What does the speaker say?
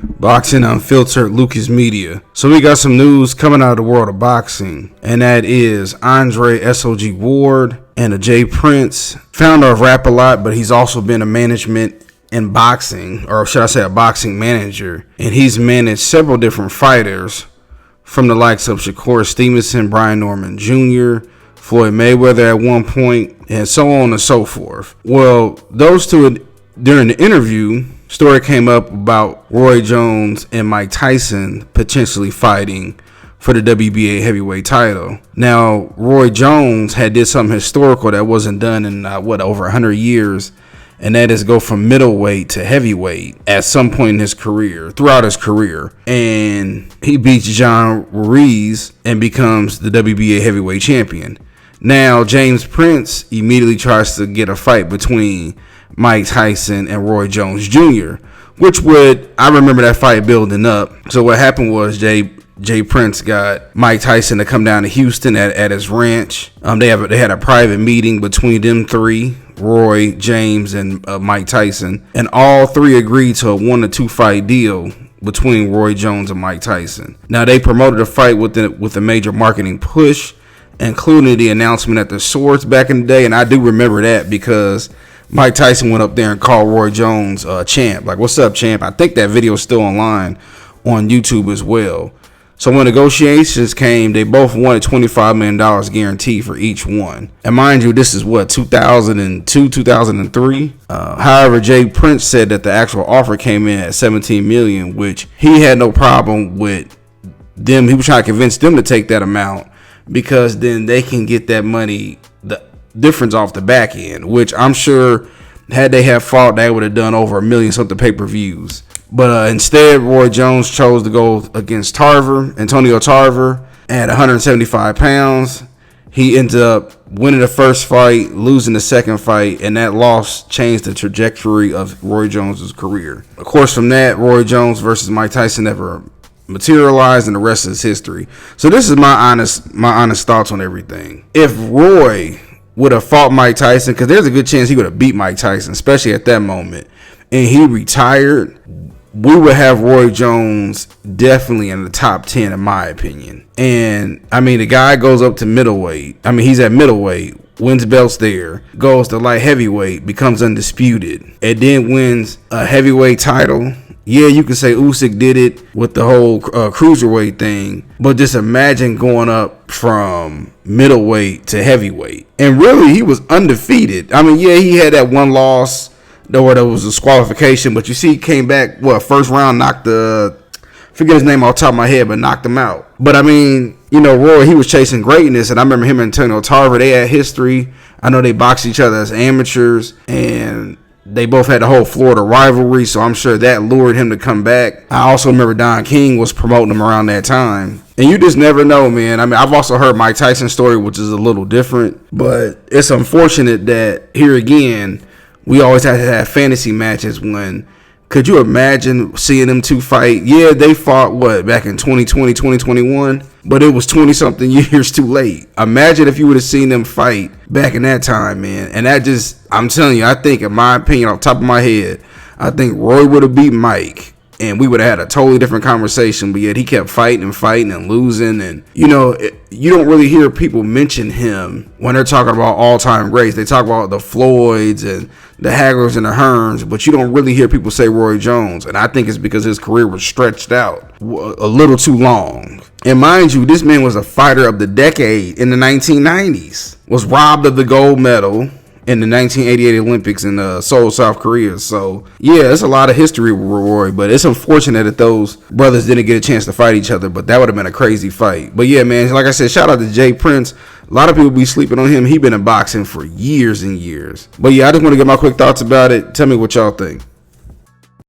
Boxing Unfiltered, Lucas Media. So we got some news coming out of the world of boxing, and that is Andre SOG Ward and Jay Prince, founder of Rap A Lot, but he's also been a management in boxing, or should I say a boxing manager, and he's managed several different fighters from the likes of Shakur Stevenson, Brian Norman Jr., Floyd Mayweather at one point, and so on and so forth. Well, those two, during the interview, story came up about Roy Jones and Mike Tyson potentially fighting for the WBA heavyweight title. Now, Roy Jones had did something historical that wasn't done in over 100 years, and that is go from middleweight to heavyweight at some point in his career, throughout his career. And he beats John Ruiz and becomes the WBA heavyweight champion. Now, James Prince immediately tries to get a fight between Mike Tyson and Roy Jones Jr., I remember that fight building up. So what happened was Jay Prince got Mike Tyson to come down to Houston at his ranch. They had a private meeting between them three, Roy, James, and Mike Tyson, and all three agreed to a 1-2 fight deal between Roy Jones and Mike Tyson. Now, they promoted a fight with a major marketing push, including the announcement at the Swords back in the day, and I do remember that because Mike Tyson went up there and called Roy Jones champ. Like, what's up, champ? I think that video is still online on YouTube as well. So when negotiations came, they both wanted $25 million guaranteed for each one. And mind you, this is 2002, 2003. However, Jay Prince said that the actual offer came in at $17 million, which he had no problem with them. He was trying to convince them to take that amount because then they can get that money, the difference off the back end, which I'm sure had they have fought, they would have done over 1 million something pay-per-views. But instead, Roy Jones chose to go against Antonio Tarver, at 175 pounds. He ended up winning the first fight, losing the second fight, and that loss changed the trajectory of Roy Jones' career. Of course, from that, Roy Jones versus Mike Tyson never materialized, and the rest is history. So this is my honest thoughts on everything. If Roy would have fought Mike Tyson, because there's a good chance he would have beat Mike Tyson, especially at that moment, and he retired, we would have Roy Jones definitely in the top 10 in my opinion. And I mean, the guy goes up to middleweight. I mean, he's at middleweight, wins belts there, goes to light heavyweight, becomes undisputed, and then wins a heavyweight title. Yeah, you can say Usyk did it with the whole cruiserweight thing, but just imagine going up from middleweight to heavyweight. And really, he was undefeated. I mean, yeah, he had that one loss, where there was a disqualification, but you see, he came back, first round, forget his name off the top of my head, but knocked him out. But I mean, Roy, he was chasing greatness, and I remember him and Antonio Tarver, they had history. I know they boxed each other as amateurs, and they both had the whole Florida rivalry, so I'm sure that lured him to come back. I also remember Don King was promoting him around that time. And you just never know, man. I mean, I've also heard Mike Tyson's story, which is a little different, but it's unfortunate that here again, we always have to have fantasy matches when, could you imagine seeing them two fight? Yeah, they fought, back in 2020, 2021, but it was 20-something years too late. Imagine if you would have seen them fight back in that time, man. And that just, I'm telling you, I think, in my opinion, off the top of my head, I think Roy would have beat Mike, and we would have had a totally different conversation, but yet he kept fighting and losing. And, you don't really hear people mention him when they're talking about all-time greats. They talk about the Floyds and the Haggers and the Hearns, but you don't really hear people say Roy Jones. And I think it's because his career was stretched out a little too long. And mind you, this man was a fighter of the decade in the 1990s, was robbed of the gold medal in the 1988 Olympics in Seoul, South Korea. So, yeah, it's a lot of history with Roy, but it's unfortunate that those brothers didn't get a chance to fight each other, but that would have been a crazy fight. But, yeah, man, like I said, shout out to Jay Prince. A lot of people be sleeping on him. He's been in boxing for years and years. But, yeah, I just want to get my quick thoughts about it. Tell me what y'all think.